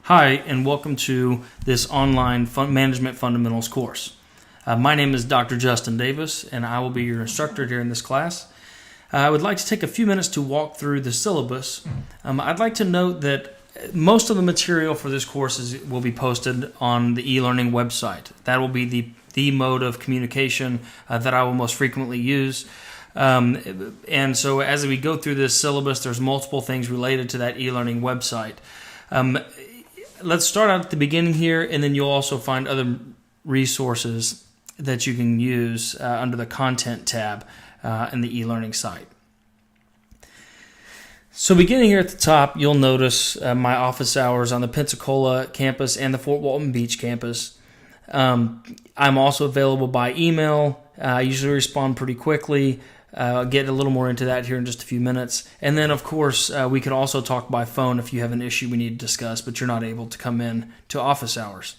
Hi, and welcome to this online management fundamentals course. My name is Dr. Justin Davis, and I will be your instructor during this class. I would like to take a few minutes to walk through the syllabus. I'd like to note that most of the material for this course will be posted on the e-learning website. That will be the mode of communication that I will most frequently use. And so as we go through this syllabus, there's multiple things related to that e-learning website. Let's start out at the beginning here, and then you'll also find other resources that you can use under the Content tab in the e-learning site. So beginning here at the top, you'll notice my office hours on the Pensacola campus and the Fort Walton Beach campus. I'm also available by email. I usually respond pretty quickly. I'll get a little more into that here in just a few minutes. And then, of course, we can also talk by phone if you have an issue we need to discuss, but you're not able to come in to office hours.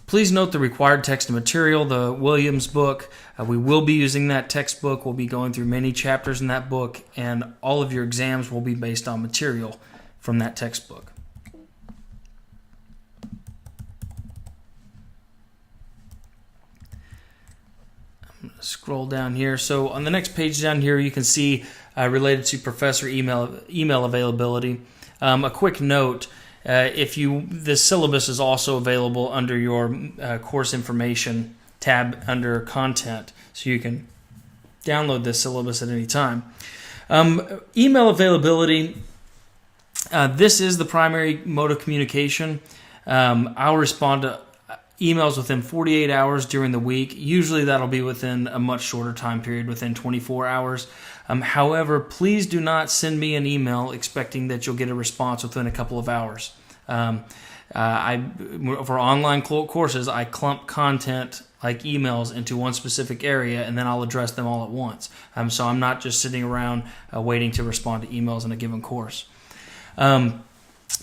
Please note the required text and material, the Williams book. We will be using that textbook. We'll be going through many chapters in that book, and all of your exams will be based on material from that textbook. Scroll down here. So on the next page down here, you can see related to professor email availability. A quick note: the syllabus is also available under your course information tab under content, so you can download this syllabus at any time. Email availability. This is the primary mode of communication. I'll respond to emails within 48 hours during the week. Usually that'll be within a much shorter time period, within 24 hours. However, please do not send me an email expecting that you'll get a response within a couple of hours. For online courses, I clump content like emails into one specific area, and then I'll address them all at once. So I'm not just sitting around waiting to respond to emails in a given course.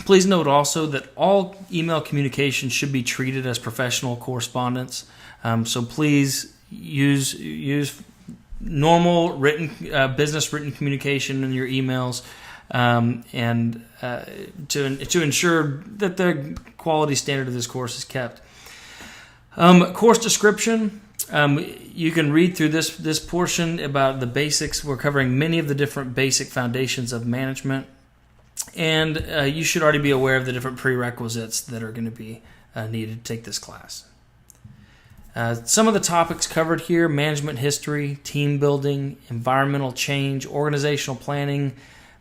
Please note also that all email communication should be treated as professional correspondence. So please use normal business written communication in your emails, and to ensure that the quality standard of this course is kept. Course description. You can read through this portion about the basics. We're covering many of the different basic foundations of management. And you should already be aware of the different prerequisites that are going to be needed to take this class. Some of the topics covered here: management history, team building, environmental change, organizational planning,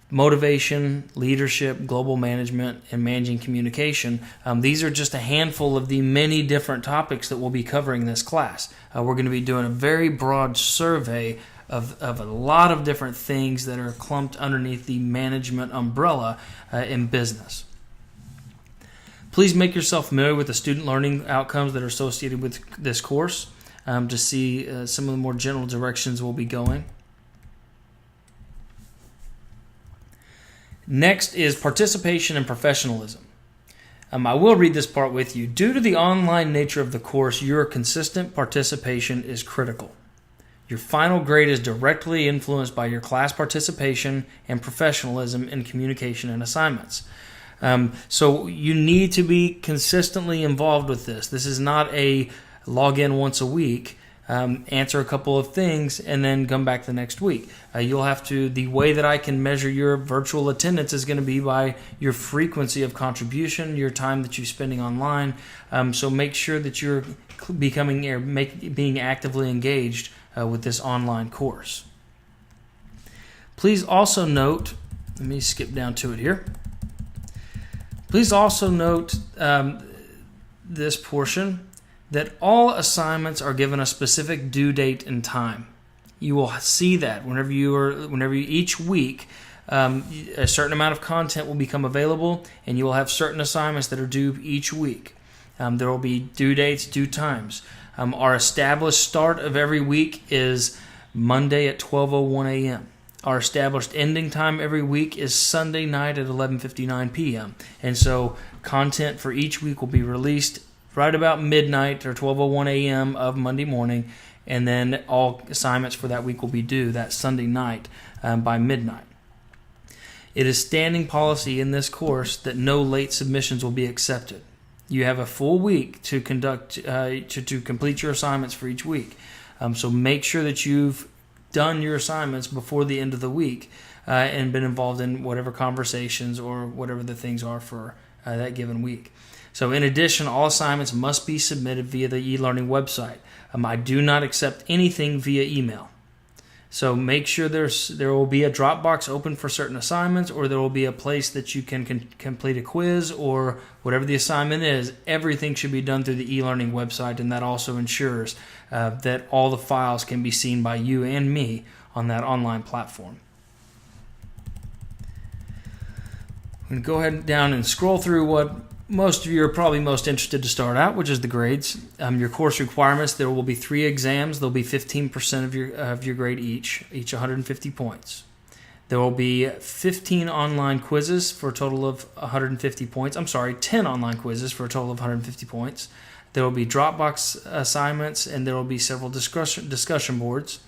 motivation, leadership, global management, and managing communication. These are just a handful of the many different topics that we'll be covering in this class. We're going to be doing a very broad survey of a lot of different things that are clumped underneath the management umbrella in business. Please make yourself familiar with the student learning outcomes that are associated with this course to see some of the more general directions we'll be going. Next is participation and professionalism. I will read this part with you. Due to the online nature of the course, your consistent participation is critical. Your final grade is directly influenced by your class participation and professionalism in communication and assignments. So you need to be consistently involved with this. This is not a log in once a week, answer a couple of things, and then come back the next week. You'll have to, the way that I can measure your virtual attendance is going to be by your frequency of contribution, your time that you're spending online. So make sure that you're being actively engaged with this online course. Please also note, let me skip down to it here. Please also note this portion, that all assignments are given a specific due date and time. You will see that whenever each week a certain amount of content will become available, and you will have certain assignments that are due each week. There will be due dates, due times. Our established start of every week is Monday at 12:01 a.m. Our established ending time every week is Sunday night at 11:59 p.m. And so content for each week will be released right about midnight or 12:01 a.m. of Monday morning, and then all assignments for that week will be due that Sunday night by midnight. It is standing policy in this course that no late submissions will be accepted. You have a full week to complete your assignments for each week. So make sure that you've done your assignments before the end of the week and been involved in whatever conversations or whatever the things are for that given week. So in addition, all assignments must be submitted via the e-learning website. I do not accept anything via email. So make sure there will be a Dropbox open for certain assignments, or there will be a place that you can complete a quiz or whatever the assignment is. Everything should be done through the e-learning website, and that also ensures that all the files can be seen by you and me on that online platform. I'm going to go ahead down and scroll through what most of you are probably most interested to start out, which is the grades. Your course requirements, there will be 3 exams. There'll be 15% of your grade each 150 points. There will be 15 online quizzes for a total of 150 points. 10 online quizzes for a total of 150 points. There will be Dropbox assignments, and there will be several discussion boards.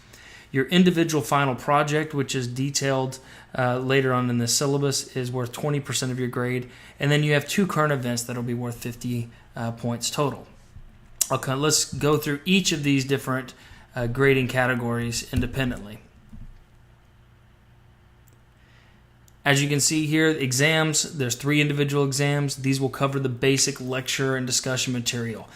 Your individual final project, which is detailed later on in the syllabus, is worth 20% of your grade. And then you have 2 current events that will be worth 50 points total. Okay, let's go through each of these different grading categories independently. As you can see here, exams, there's 3 individual exams. These will cover the basic lecture and discussion material.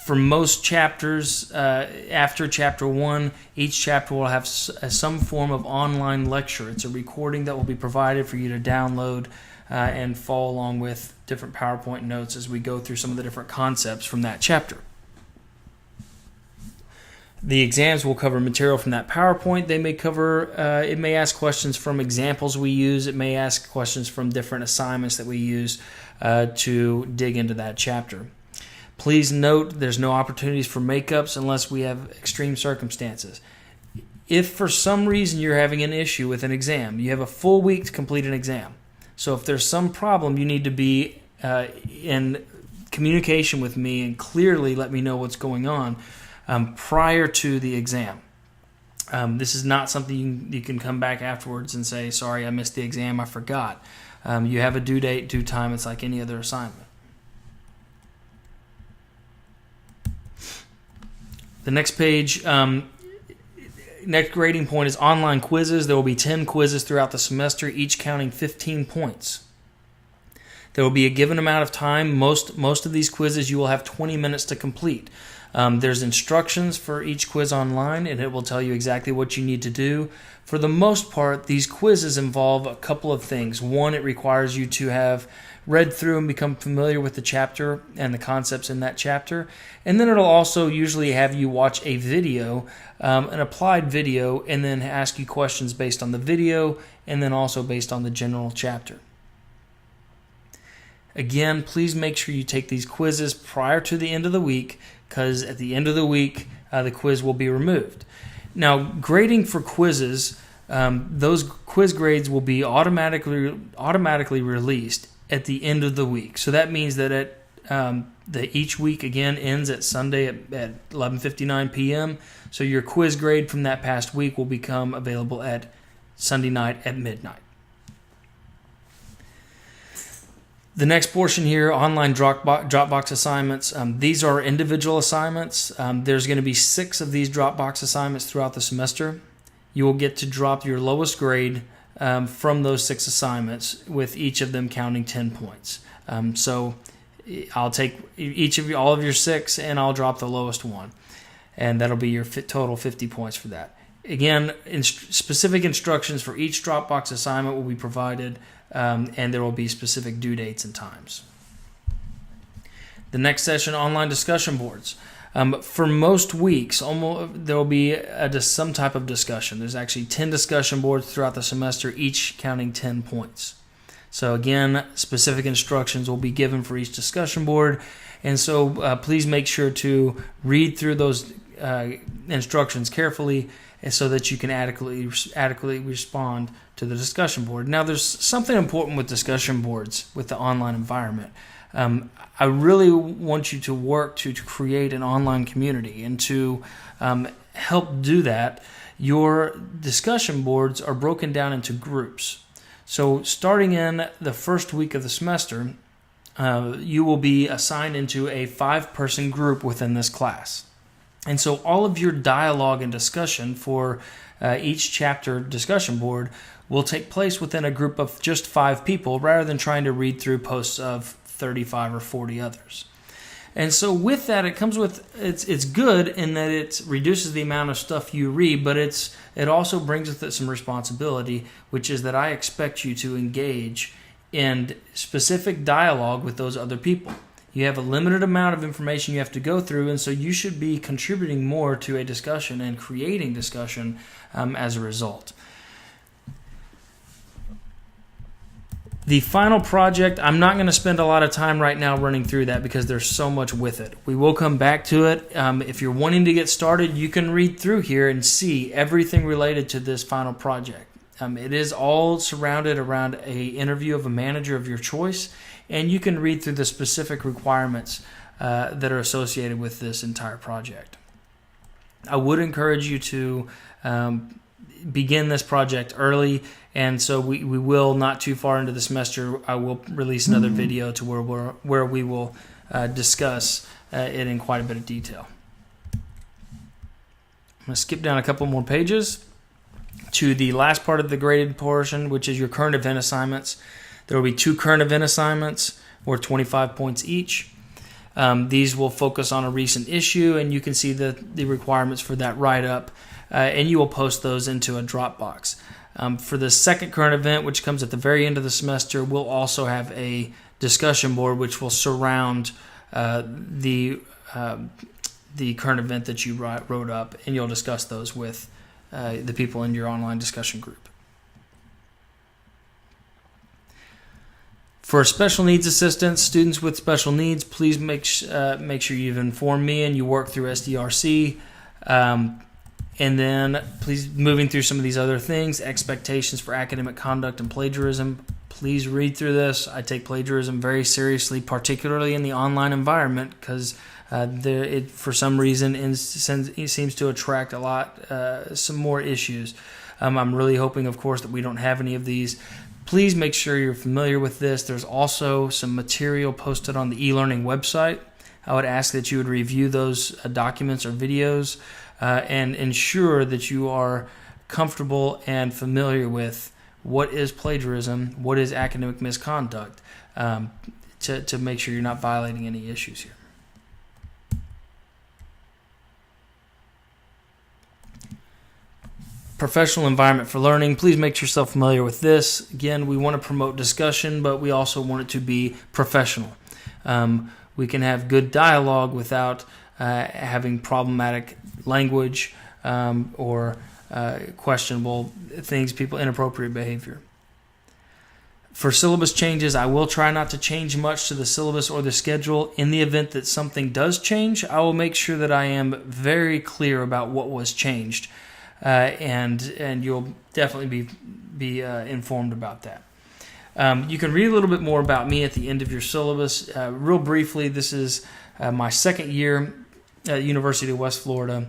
For most chapters, after Chapter 1, each chapter will have some form of online lecture. It's a recording that will be provided for you to download and follow along with different PowerPoint notes as we go through some of the different concepts from that chapter. The exams will cover material from that PowerPoint. They may cover, it may ask questions from examples we use. It may ask questions from different assignments that we use to dig into that chapter. Please note there's no opportunities for makeups unless we have extreme circumstances. If for some reason you're having an issue with an exam, you have a full week to complete an exam. So if there's some problem, you need to be in communication with me and clearly let me know what's going on prior to the exam. This is not something you can come back afterwards and say, sorry, I missed the exam, I forgot. You have a due date, due time. It's like any other assignment. The next page, next grading point is online quizzes. There will be 10 quizzes throughout the semester, each counting 15 points. There will be a given amount of time. Most of these quizzes you will have 20 minutes to complete. There's instructions for each quiz online, and it will tell you exactly what you need to do. For the most part, these quizzes involve a couple of things. One, it requires you to have read through and become familiar with the chapter and the concepts in that chapter. And then it'll also usually have you watch a video, an applied video, and then ask you questions based on the video and then also based on the general chapter. Again, please make sure you take these quizzes prior to the end of the week, because at the end of the week, the quiz will be removed. Now, grading for quizzes, those quiz grades will be automatically released at the end of the week. So that means that each week again ends at Sunday at 11:59 p.m. So your quiz grade from that past week will become available at Sunday night at midnight. The next portion here, online Dropbox assignments. These are individual assignments. There's going to be 6 of these Dropbox assignments throughout the semester. You will get to drop your lowest grade from those 6 assignments, with each of them counting 10 points. So I'll take all of your 6, and I'll drop the lowest one, and that'll be your total 50 points for that. Again, specific instructions for each Dropbox assignment will be provided, and there will be specific due dates and times. The next session, online discussion boards. For most weeks, there will be some type of discussion. There's actually 10 discussion boards throughout the semester, each counting 10 points. So again, specific instructions will be given for each discussion board, and so please make sure to read through those instructions carefully so that you can adequately respond to the discussion board. Now, there's something important with discussion boards with the online environment. I really want you to work to create an online community, and to help do that, your discussion boards are broken down into groups. So starting in the first week of the semester, you will be assigned into a 5-person group within this class. And so all of your dialogue and discussion for each chapter discussion board will take place within a group of just 5 people rather than trying to read through posts of 35 or 40 others. And so with that, it comes with, it's good in that it reduces the amount of stuff you read, but it also brings with it some responsibility, which is that I expect you to engage in specific dialogue with those other people. You have a limited amount of information you have to go through, and so you should be contributing more to a discussion and creating discussion as a result. The final project, I'm not going to spend a lot of time right now running through that because there's so much with it. We will come back to it. If you're wanting to get started, you can read through here and see everything related to this final project. It is all surrounded around an interview of a manager of your choice, and you can read through the specific requirements that are associated with this entire project. I would encourage you to begin this project early, and so we will, not too far into the semester, I will release another video to where we will discuss it in quite a bit of detail. I'm going to skip down a couple more pages to the last part of the graded portion, which is your current event assignments. There will be 2 current event assignments worth 25 points each. These will focus on a recent issue, and you can see the requirements for that write-up, and you will post those into a Dropbox. For the second current event, which comes at the very end of the semester, we'll also have a discussion board which will surround the current event that you wrote up, and you'll discuss those with the people in your online discussion group. For special needs assistance, students with special needs, please make sure you've informed me and you work through SDRC. And then please, moving through some of these other things, expectations for academic conduct and plagiarism. Please read through this. I take plagiarism very seriously, particularly in the online environment, because it for some reason it seems to attract some more issues. I'm really hoping, of course, that we don't have any of these. Please make sure you're familiar with this. There's also some material posted on the e-learning website. I would ask that you would review those documents or videos and ensure that you are comfortable and familiar with what is plagiarism, what is academic misconduct, to make sure you're not violating any issues here. Professional environment for learning. Please make yourself familiar with this. Again, we want to promote discussion, but we also want it to be professional. We can have good dialogue without having problematic language or questionable things, inappropriate behavior. For syllabus changes, I will try not to change much to the syllabus or the schedule. In the event that something does change, I will make sure that I am very clear about what was changed. And you'll definitely be informed about that. You can read a little bit more about me at the end of your syllabus. Real briefly, this is my second year at University of West Florida.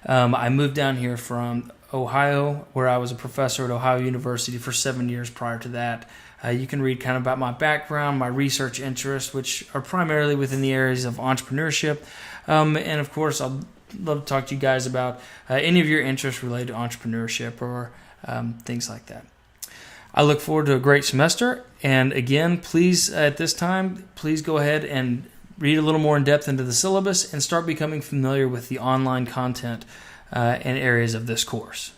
I moved down here from Ohio, where I was a professor at Ohio University for 7 years prior to that. You can read kind of about my background, my research interests, which are primarily within the areas of entrepreneurship. And of course, I'll love to talk to you guys about any of your interests related to entrepreneurship or things like that. I look forward to a great semester. And again, please, at this time, please go ahead and read a little more in depth into the syllabus and start becoming familiar with the online content and areas of this course.